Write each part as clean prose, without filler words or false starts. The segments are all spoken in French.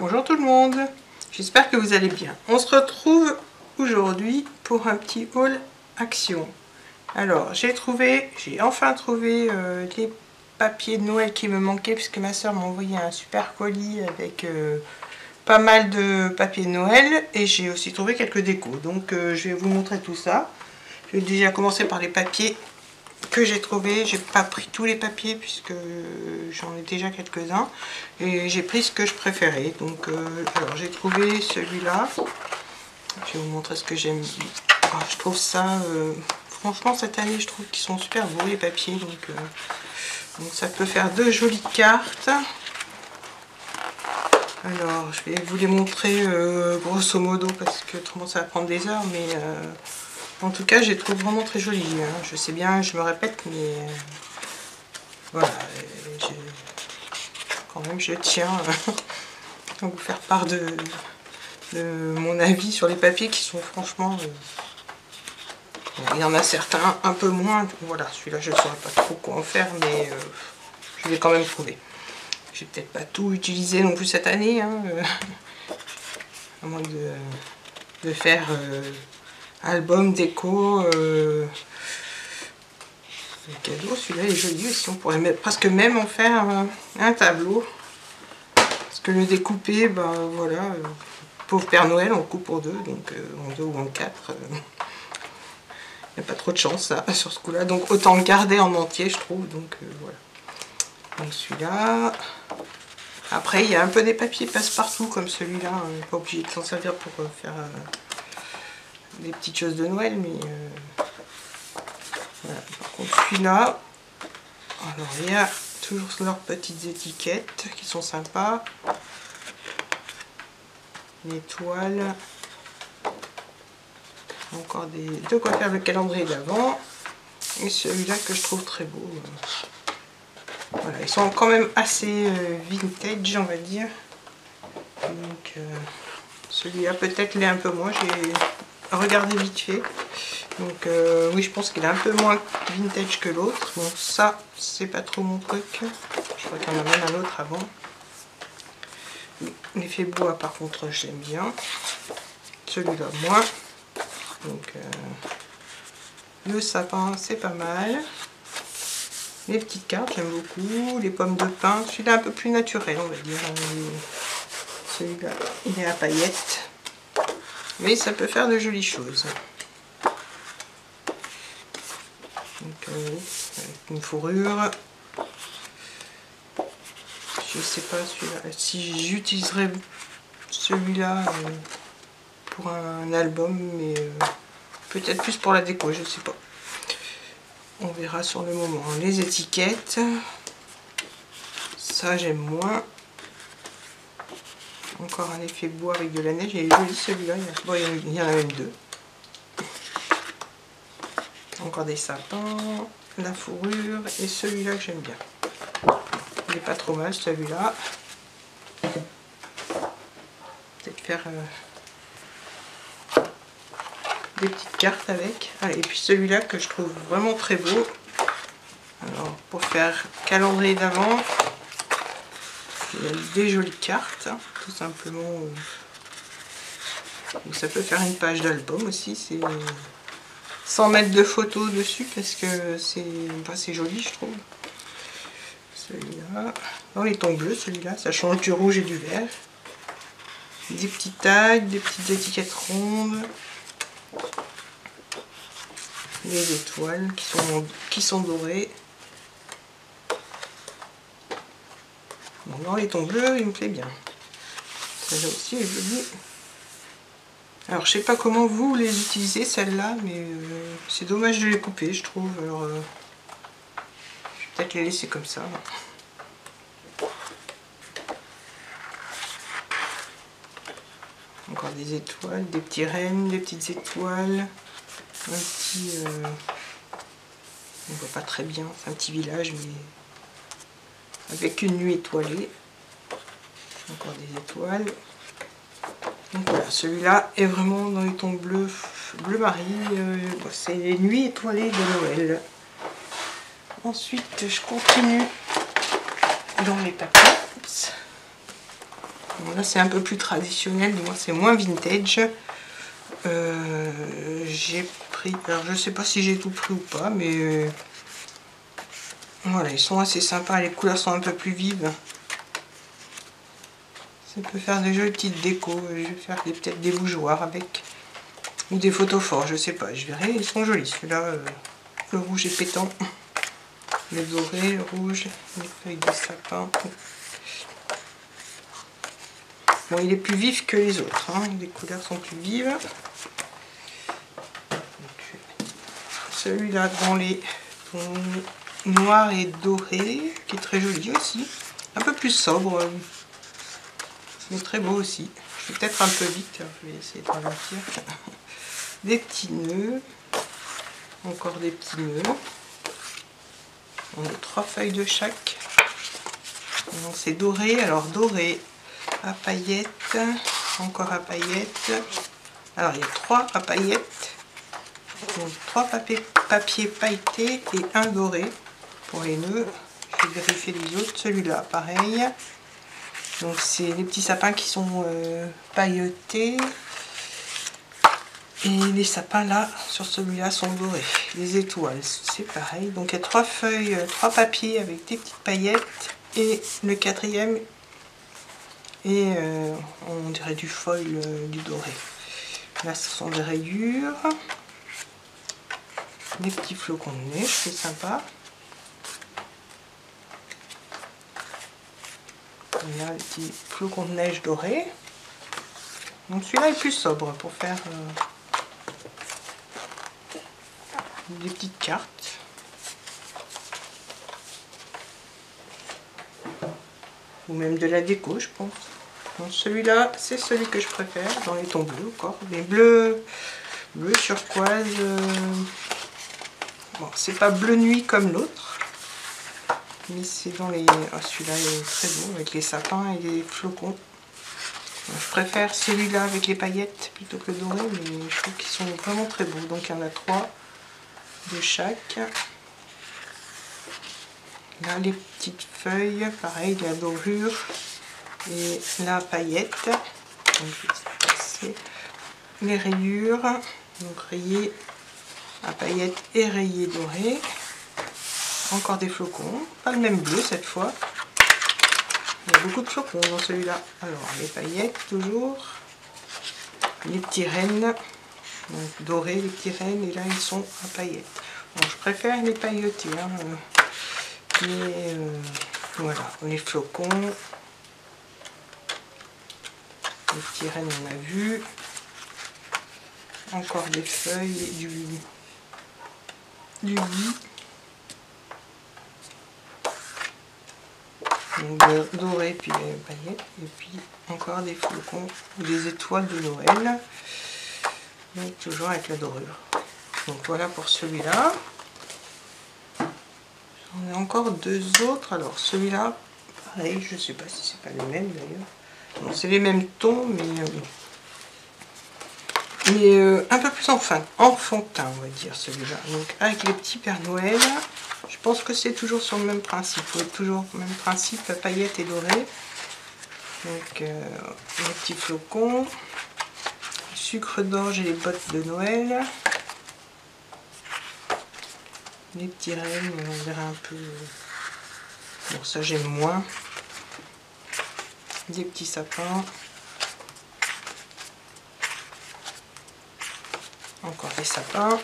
Bonjour tout le monde, j'espère que vous allez bien. On se retrouve aujourd'hui pour un petit haul action. Alors j'ai enfin trouvé les papiers de Noël qui me manquaient puisque ma soeur m'a envoyé un super colis avec pas mal de papiers de Noël et j'ai aussi trouvé quelques décos. Donc je vais vous montrer tout ça. Je vais déjà commencer par les papiers que j'ai trouvé. J'ai pas pris tous les papiers puisque j'en ai déjà quelques-uns et j'ai pris ce que je préférais. Donc alors j'ai trouvé celui-là. Je vais vous montrer ce que j'aime. Oh, je trouve ça franchement cette année je trouve qu'ils sont super beaux les papiers, donc ça peut faire de jolies cartes. Alors je vais vous les montrer grosso modo parce que autrement ça va prendre des heures, mais en tout cas, je les trouve vraiment très jolis. Hein. Je sais bien, je me répète, mais voilà. Quand même, je tiens à vous faire part de mon avis sur les papiers qui sont franchement... il y en a certains un peu moins. Voilà, celui-là, je ne saurais pas trop quoi en faire, mais je vais quand même trouver. Je vais peut-être pas tout utiliser non plus cette année, hein, à moins de faire... album déco cadeau. Celui-là est joli aussi, on pourrait presque même en faire un tableau parce que le découper, ben voilà, pauvre Père Noël on le coupe en deux, donc en deux ou en quatre, il n'y a pas trop de chance ça, sur ce coup là, donc autant le garder en entier je trouve. Donc voilà, donc celui-là. Après il y a un peu des papiers passe-partout comme celui-là, on n'est pas obligé de s'en servir pour faire des petites choses de Noël, mais voilà. Par contre celui-là, alors il y a toujours leurs petites étiquettes qui sont sympas, l'étoile, encore de quoi faire le calendrier d'avant, et celui-là que je trouve très beau. Voilà, ils sont quand même assez vintage on va dire, donc celui-là peut-être l'est un peu moins, j'ai regardez vite fait, donc oui je pense qu'il est un peu moins vintage que l'autre. Bon ça c'est pas trop mon truc, je crois qu'il y en a même un autre avant. L'effet bois par contre j'aime bien, celui-là moins. Donc le sapin c'est pas mal, les petites cartes j'aime beaucoup, les pommes de pin, celui-là un peu plus naturel on va dire, celui-là il est à paillettes. Mais ça peut faire de jolies choses. Donc, avec une fourrure. Je sais pas si j'utiliserai celui-là pour un album, mais peut-être plus pour la déco, je sais pas. On verra sur le moment. Les étiquettes, ça j'aime moins. Encore un effet bois avec de la neige, il est joli celui-là, bon, il y en a même deux. Encore des sapins, la fourrure et celui-là que j'aime bien. Il n'est pas trop mal celui-là. Peut-être faire des petites cartes avec. Ah, et puis celui-là que je trouve vraiment très beau. Alors pour faire calendrier d'avant, il y a des jolies cartes, hein, tout simplement. Donc ça peut faire une page d'album aussi, c'est sans mettre de photos dessus parce que c'est joli je trouve. Celui-là, dans les tons bleus, celui-là, ça change du rouge et du vert. Des petits tags, des petites étiquettes rondes. Les étoiles qui sont dorées. Bon, dans les tons bleus, il me plaît bien. Celle-là aussi est jolie. Alors je sais pas comment vous les utilisez celles-là, mais c'est dommage de les couper je trouve. Alors je vais peut-être les laisser comme ça. Encore des étoiles, des petits rennes, des petites étoiles. Un petit... on voit pas très bien, c'est un petit village mais avec une nuit étoilée. Encore des étoiles. Donc voilà, celui-là est vraiment dans les tons bleu marine, c'est les nuits étoilées de Noël. Ensuite, je continue dans les papiers. Bon, là c'est un peu plus traditionnel, moi c'est moins vintage. J'ai pris, alors je sais pas si j'ai tout pris ou pas, mais voilà, ils sont assez sympas, les couleurs sont un peu plus vives. Ça peut faire des jolies petites décos, je vais faire peut-être des bougeoirs avec, ou des photos forts, je sais pas, je verrai, ils sont jolis. Celui-là, le rouge est pétant, le doré, le rouge, les feuilles de sapin. Bon, il est plus vif que les autres, hein. Les couleurs sont plus vives. Celui-là dans les tons noirs et dorés, qui est très joli aussi. Un peu plus sobre, mais très beau aussi. Je vais peut-être un peu vite, je vais essayer de ralentir. Des petits nœuds, encore des petits nœuds. On a 3 feuilles de chaque. C'est doré, alors doré à paillettes, encore à paillettes. Alors il y a 3 à paillettes, donc 3 papiers pailletés et un doré pour les nœuds. Je vais vérifier les autres. Celui-là pareil, donc c'est les petits sapins qui sont pailletés, et les sapins là sur celui-là sont dorés. Les étoiles c'est pareil, donc il y a 3 feuilles, 3 papiers avec des petites paillettes, et le 4e et on dirait du foil, du doré. Là ce sont des rayures, des petits flocons de neige, c'est sympa. Il y a des petits flocons de neige dorés. Donc celui-là est plus sobre pour faire des petites cartes. Ou même de la déco, je pense. Celui-là, c'est celui que je préfère, dans les tons bleus encore. Les bleus turquoise. Bon, c'est pas bleu nuit comme l'autre, mais c'est dans les... Oh, celui-là est très beau, avec les sapins et les flocons. Donc, je préfère celui-là avec les paillettes plutôt que le doré, mais je trouve qu'ils sont vraiment très beaux. Donc il y en a 3 de chaque. Là, les petites feuilles, pareil, la dorure et la paillette. Donc, je vais passer les rayures, donc rayées à paillettes et rayées dorées. Encore des flocons, pas le même bleu cette fois. Il y a beaucoup de flocons dans celui-là. Alors, les paillettes toujours, les petits rennes, donc dorés, les petits rennes, et là ils sont à paillettes. Bon, je préfère les pailletés, hein, mais voilà, les flocons, les petits rennes on a vu, encore des feuilles, du gui, donc doré puis les paillettes, et puis encore des flocons ou des étoiles de Noël, donc toujours avec la dorure. Donc voilà pour celui-là. On a encore 2 autres. Alors celui-là, pareil, je sais pas si c'est pas les mêmes d'ailleurs. Bon, c'est les mêmes tons, mais un peu plus enfantin, on va dire, celui-là. Donc avec les petits Pères Noël, je pense que c'est toujours sur le même principe. Oui, toujours le même principe, paillettes et dorées. Donc les petits flocons, le sucre d'orge et les bottes de Noël. Les petits rennes, on dirait un peu... Bon, ça j'aime moins. Des petits sapins. Encore des sapins.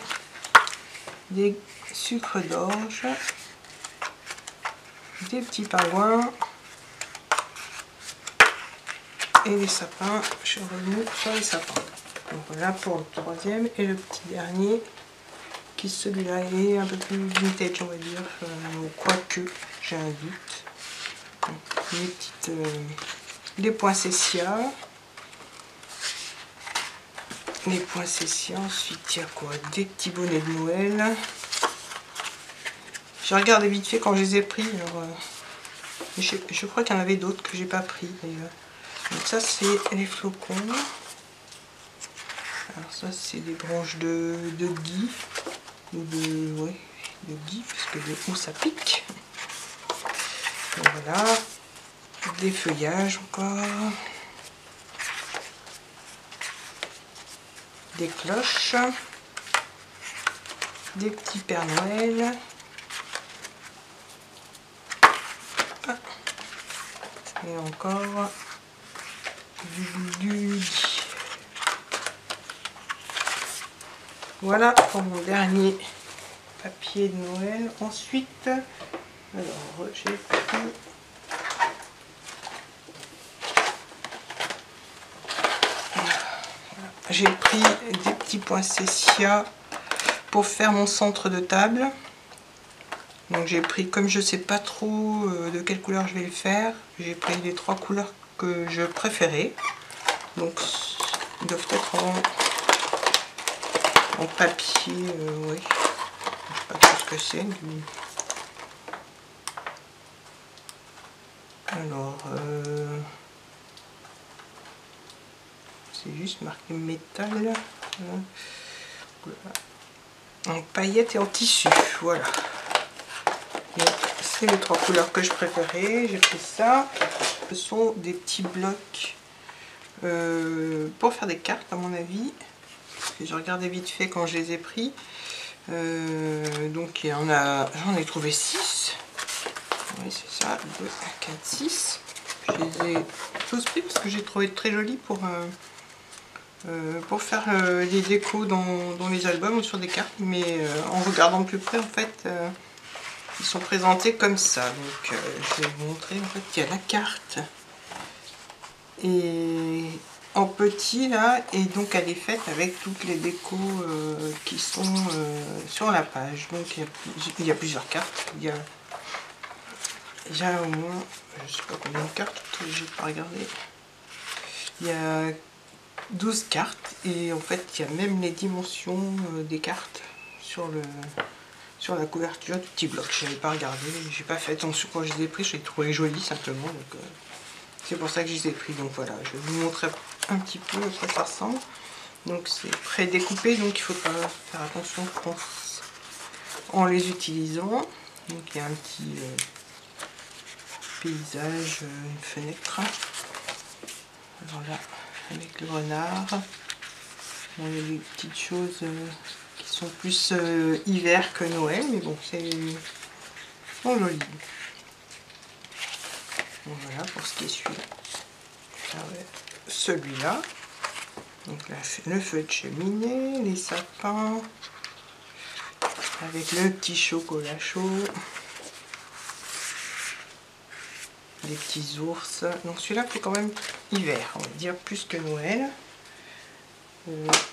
Des sucres d'orge. Des petits pingouins. Et les sapins. Je remue sur les sapins. Donc voilà pour le 3e et le petit dernier. Qui celui-là est un peu plus vintage, on va dire. Quoique, j'ai un doute. Donc, les petites... les poinsettias. Les poinsettias, ensuite il y a quoi? Des petits bonnets de Noël. J'ai regardé vite fait quand je les ai pris. Alors, je crois qu'il y en avait d'autres que j'ai pas pris d'ailleurs. Donc ça c'est les flocons. Alors ça c'est des branches de gui. Ou de... ouais, de gui, parce que de où ça pique. Et voilà. Des feuillages encore. des cloches, des petits Pères Noël, et encore du voilà pour mon dernier papier de Noël. Ensuite, alors j'ai pris des petits poinsettias pour faire mon centre de table. Donc j'ai pris, comme je sais pas trop de quelle couleur je vais le faire, j'ai pris les 3 couleurs que je préférais. Donc ils doivent être en papier, oui. Je sais pas trop ce que c'est. Alors, c'est juste marqué métal. En paillettes et en tissu, voilà. C'est les 3 couleurs que je préférais. J'ai pris ça. Ce sont des petits blocs pour faire des cartes, à mon avis. Je regardais vite fait quand je les ai pris. Donc j'en ai trouvé 6. Oui, c'est ça, 2, 4, 6. Je les ai tous pris parce que j'ai trouvé très jolis pour faire les décos dans les albums ou sur des cartes. Mais en regardant de plus près, en fait, ils sont présentés comme ça. Donc je vais vous montrer. En fait, il y a la carte et en petit là, et donc elle est faite avec toutes les décos qui sont sur la page. Donc il y a plusieurs cartes. Il y a au moins, je sais pas combien de cartes, j'ai pas regardé. Il y a 12 cartes et en fait il y a même les dimensions des cartes sur la couverture du petit bloc. Je n'avais pas regardé, j'ai pas fait attention quand je les ai pris, je les trouvais jolis simplement. Donc c'est pour ça que je les ai pris. Donc voilà, je vais vous montrer un petit peu à quoi ça ressemble. Donc c'est pré-découpé, donc il faudra faire attention, je pense, en les utilisant. Donc il y a un petit paysage, une fenêtre. Alors là, avec le renard. Bon, il y a des petites choses qui sont plus hiver que Noël, mais bon, c'est joli. Bon, voilà pour ce qui est celui-là. Celui-là. Donc là, c'est le feu de cheminée, les sapins, avec le petit chocolat chaud, les petits ours. Donc celui-là fait quand même hiver, on va dire, plus que Noël.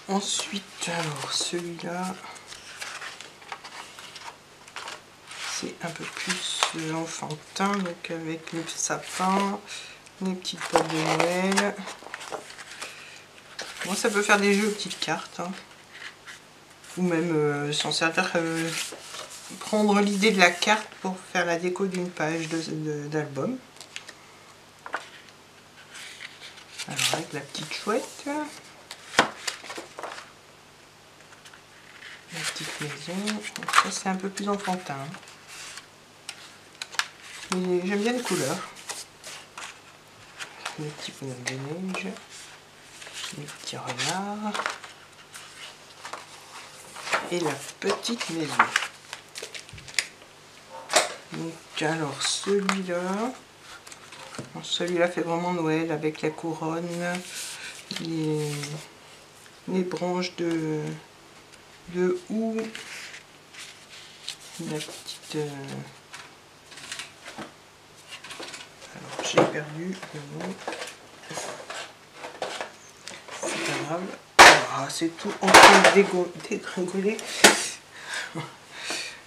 Ensuite, alors celui-là, c'est un peu plus enfantin, donc avec le sapin, les petites boîtes de Noël. Moi, ça peut faire des jeux aux petites cartes, hein. Ou même s'en servir, prendre l'idée de la carte pour faire la déco d'une page d'album. Alors avec la petite chouette, la petite maison, donc ça c'est un peu plus enfantin. Mais j'aime bien les couleurs. Le petit bonhomme de neige, les petits renards et la petite maison. Donc alors celui-là fait vraiment Noël avec la couronne, les branches de houx, la petite alors j'ai perdu le mot, c'est pas grave. Ah, c'est tout en train de dégringoler.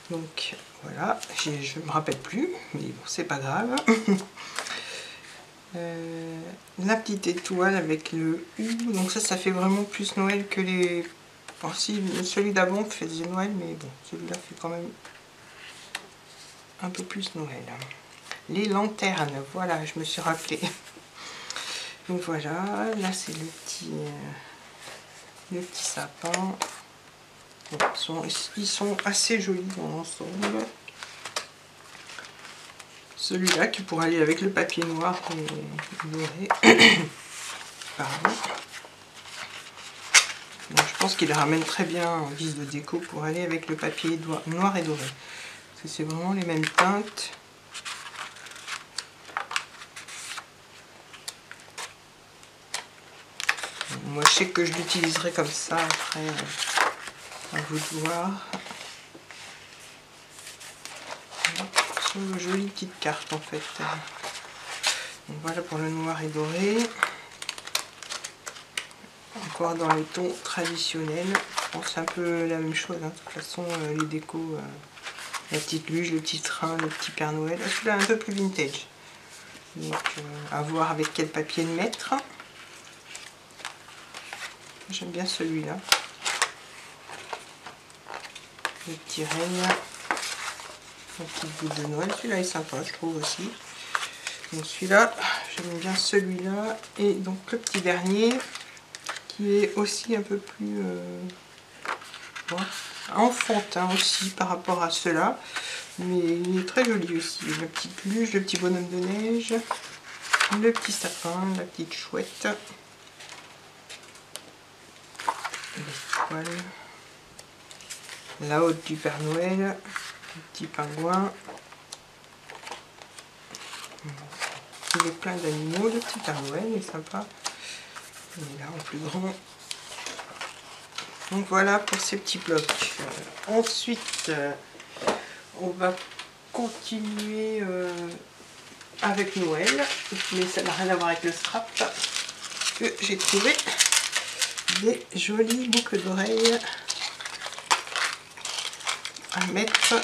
Donc voilà, je me rappelle plus, mais bon, c'est pas grave. La petite étoile avec le U, donc ça fait vraiment plus Noël que les... Bon, si celui d'avant faisait Noël, mais bon, celui-là fait quand même un peu plus Noël. Les lanternes, voilà, je me suis rappelé. Donc voilà, là c'est le petit sapin. Bon, ils sont assez jolis dans l'ensemble. Celui-là qui pourrait aller avec le papier noir et doré. Pardon. Donc, je pense qu'il ramène très bien en guise de déco pour aller avec le papier noir et doré. Parce que c'est vraiment les mêmes teintes. Moi, je sais que je l'utiliserai comme ça après. À vous de voir. Ce sont de jolies petites cartes en fait. Donc, voilà pour le noir et doré. Encore dans les tons traditionnels. Je pense que c'est un peu la même chose. Hein. De toute façon, les décos, la petite luge, le petit train, le petit Père Noël. Celui-là un peu plus vintage. Donc, à voir avec quel papier le mettre. J'aime bien celui-là. Le petit règne. La petite boule de Noël. Celui-là est sympa, je trouve aussi. Donc celui-là, j'aime bien celui-là. Et donc le petit dernier, qui est aussi un peu plus enfantin aussi par rapport à ceux-là. Mais il est très joli aussi. La petite luge, le petit bonhomme de neige, le petit sapin, la petite chouette. L'étoile. La haute du Père Noël, le petit pingouin. Il est plein d'animaux, le petit Père Noël est sympa. Et là en plus grand. Donc voilà pour ces petits blocs. Ensuite, on va continuer avec Noël, mais ça n'a rien à voir avec le scrap. Que j'ai trouvé des jolies boucles d'oreilles à mettre.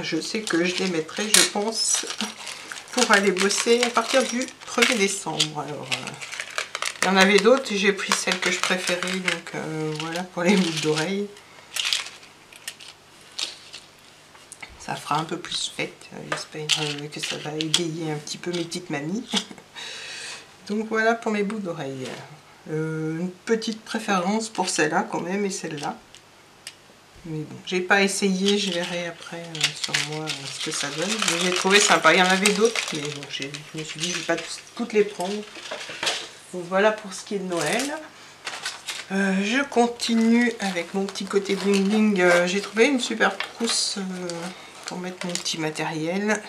Je sais que je les mettrai, je pense, pour aller bosser à partir du 1er décembre. Alors, il y en avait d'autres et j'ai pris celles que je préférais, donc voilà pour les boucles d'oreilles. Ça fera un peu plus fête, j'espère que ça va égayer un petit peu mes petites mamies. Donc voilà pour mes boucles d'oreilles. Une petite préférence pour celle-là quand même et celle-là. Mais bon, j'ai pas essayé, je verrai après sur moi ce que ça donne. J'ai trouvé sympa, il y en avait d'autres, mais bon, je me suis dit je vais pas toutes les prendre. Donc voilà pour ce qui est de Noël. Je continue avec mon petit côté bling bling. J'ai trouvé une super trousse pour mettre mon petit matériel.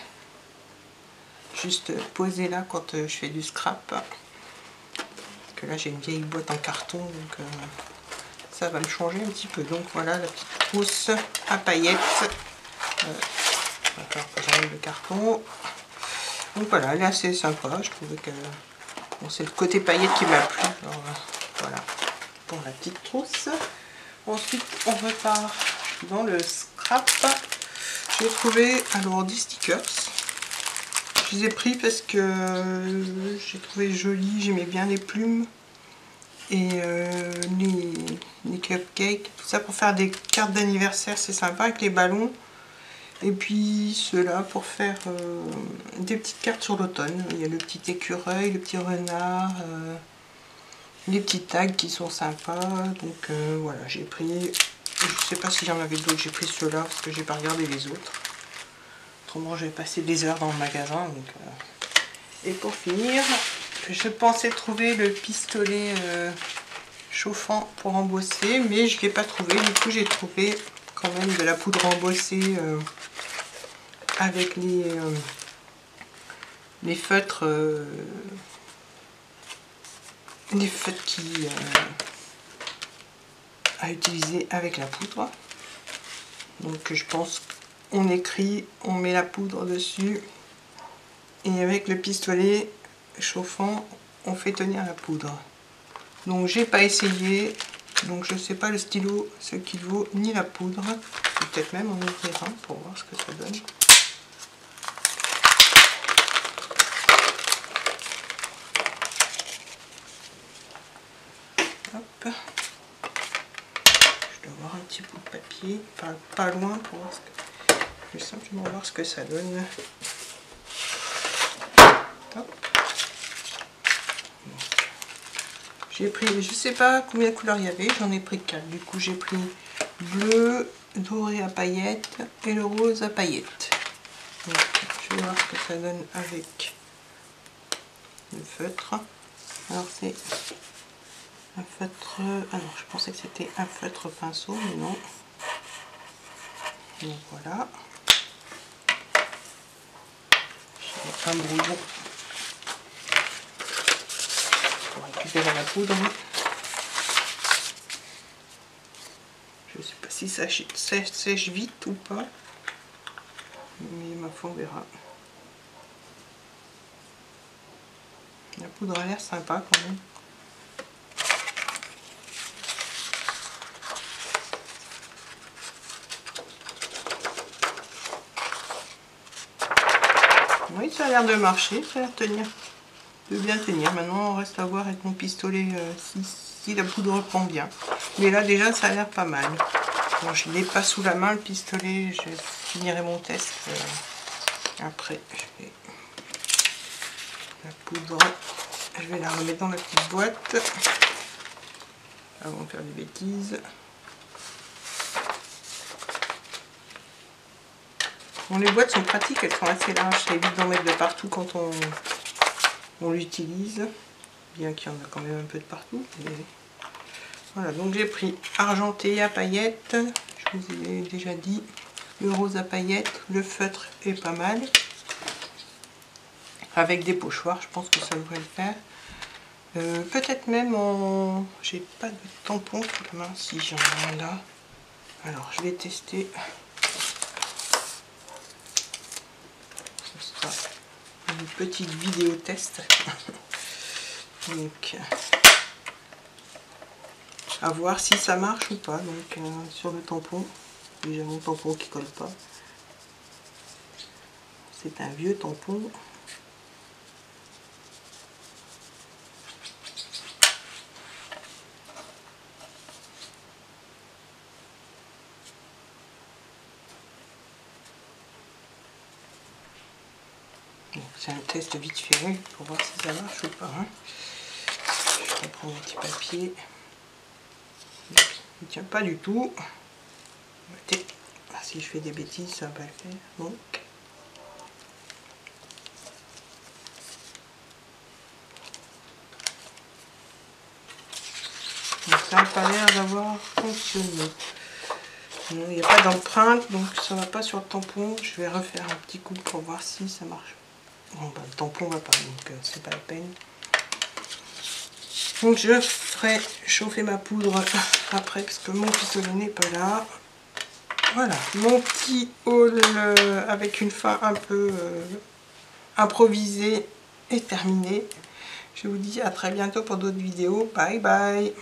Juste poser là quand je fais du scrap. Parce que là j'ai une vieille boîte en carton, donc ça va me changer un petit peu. Donc voilà la petite trousse à paillettes. Il va falloir que j'enlève le carton. Donc voilà, elle est assez sympa. Je trouvais que bon, c'est le côté paillettes qui m'a plu. Alors, voilà pour la petite trousse. Ensuite on repart dans le scrap. J'ai trouvé alors des stickers. Je les ai pris parce que j'ai trouvé joli, j'aimais bien les plumes et les cupcakes, tout ça pour faire des cartes d'anniversaire, c'est sympa avec les ballons. Et puis ceux-là pour faire des petites cartes sur l'automne. Il y a le petit écureuil, le petit renard, les petits tags qui sont sympas. Donc voilà, j'ai pris, je sais pas s'il y en avait d'autres, j'ai pris ceux-là parce que j'ai pas regardé les autres. Autrement, j'ai passé des heures dans le magasin. Donc, et pour finir, je pensais trouver le pistolet chauffant pour embosser, mais je ne l'ai pas trouvé. Du coup, j'ai trouvé quand même de la poudre embossée avec les feutres qui à utiliser avec la poudre. Donc, je pense on écrit, on met la poudre dessus et avec le pistolet chauffant on fait tenir la poudre. Donc j'ai pas essayé, donc je sais pas le stylo ce qu'il vaut ni la poudre. Peut-être même en ouvrir un pour voir ce que ça donne. Hop. Je dois avoir un petit bout de papier, pas loin pour voir ce que... Je vais simplement voir ce que ça donne. J'ai pris, je sais pas combien de couleurs il y avait, j'en ai pris 4. Du coup j'ai pris bleu, doré à paillettes et le rose à paillettes. Donc, je vais voir ce que ça donne avec le feutre. Alors c'est un feutre. Ah non, je pensais que c'était un feutre pinceau, mais non. Donc voilà. J'ai un brouillon pour récupérer la poudre. Je ne sais pas si ça sèche vite ou pas, mais ma foi on verra. La poudre a l'air sympa quand même. Oui, ça a l'air de marcher, ça a l'air de bien tenir. Maintenant, on reste à voir avec mon pistolet si la poudre prend bien. Mais là, déjà, ça a l'air pas mal. Bon, je ne l'ai pas sous la main, le pistolet. Je finirai mon test après. La poudre, je vais la remettre dans la petite boîte avant de faire des bêtises. Bon, les boîtes sont pratiques, elles sont assez larges, ça évite d'en mettre de partout quand on l'utilise, bien qu'il y en a quand même un peu de partout. Mais... Voilà, donc j'ai pris argenté à paillettes, je vous ai déjà dit, le rose à paillettes, le feutre est pas mal, avec des pochoirs, je pense que ça devrait le faire. Peut-être même en... J'ai pas de tampon sous la main, si j'en ai un là. Alors je vais tester. Ce sera une petite vidéo test. Donc à voir si ça marche ou pas. Donc sur le tampon, déjà mon tampon qui colle pas. C'est un vieux tampon. C'est un test vite fait pour voir si ça marche ou pas. Je reprends mon petit papier. Il ne tient pas du tout. Ah, si je fais des bêtises, ça va pas le faire. Donc, ça n'a pas l'air d'avoir fonctionné. Il n'y a pas d'empreinte, donc ça va pas sur le tampon. Je vais refaire un petit coup pour voir si ça marche. Bon, bah, le tampon va pas, donc c'est pas la peine. Donc je ferai chauffer ma poudre après parce que mon pistolet n'est pas là. Voilà, mon petit haul avec une fin un peu improvisée est terminé. Je vous dis à très bientôt pour d'autres vidéos. Bye bye.